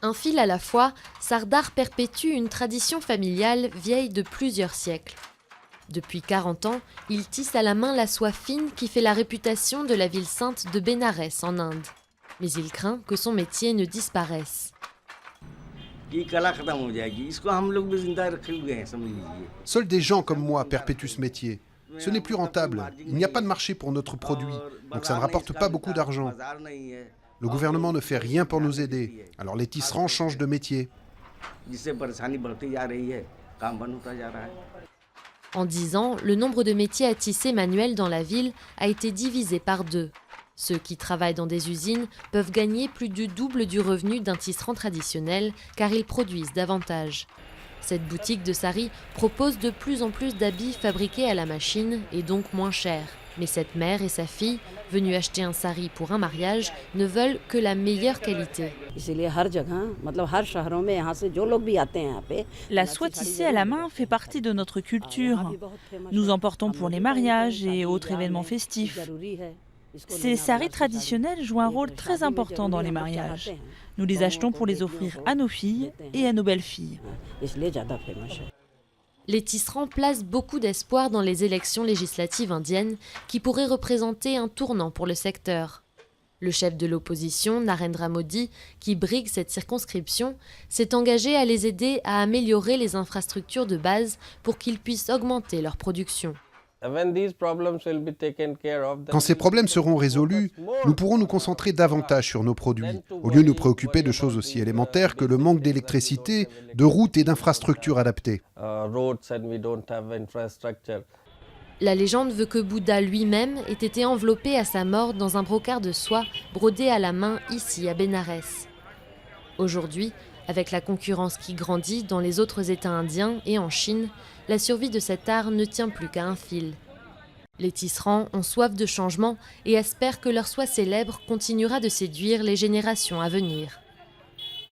Un fil à la fois, Sardar perpétue une tradition familiale vieille de plusieurs siècles. Depuis 40 ans, il tisse à la main la soie fine qui fait la réputation de la ville sainte de Bénarès en Inde. Mais il craint que son métier ne disparaisse. Seuls des gens comme moi perpétuent ce métier. Ce n'est plus rentable. Il n'y a pas de marché pour notre produit, donc ça ne rapporte pas beaucoup d'argent. Le gouvernement ne fait rien pour nous aider, alors les tisserands changent de métier. En 10 ans, le nombre de métiers à tisser manuels dans la ville a été divisé par 2. Ceux qui travaillent dans des usines peuvent gagner plus du double du revenu d'un tisserand traditionnel car ils produisent davantage. Cette boutique de sari propose de plus en plus d'habits fabriqués à la machine et donc moins chers. Mais cette mère et sa fille, venues acheter un sari pour un mariage, ne veulent que la meilleure qualité. La soie tissée à la main fait partie de notre culture. Nous en portons pour les mariages et autres événements festifs. Ces saris traditionnels jouent un rôle très important dans les mariages. Nous les achetons pour les offrir à nos filles et à nos belles-filles. Les tisserands placent beaucoup d'espoir dans les élections législatives indiennes qui pourraient représenter un tournant pour le secteur. Le chef de l'opposition, Narendra Modi, qui brigue cette circonscription, s'est engagé à les aider à améliorer les infrastructures de base pour qu'ils puissent augmenter leur production. Quand ces problèmes seront résolus, nous pourrons nous concentrer davantage sur nos produits, au lieu de nous préoccuper de choses aussi élémentaires que le manque d'électricité, de routes et d'infrastructures adaptées. La légende veut que Bouddha lui-même ait été enveloppé à sa mort dans un brocart de soie brodé à la main ici à Bénarès. Aujourd'hui, avec la concurrence qui grandit dans les autres États indiens et en Chine, la survie de cet art ne tient plus qu'à un fil. Les tisserands ont soif de changement et espèrent que leur soie célèbre continuera de séduire les générations à venir.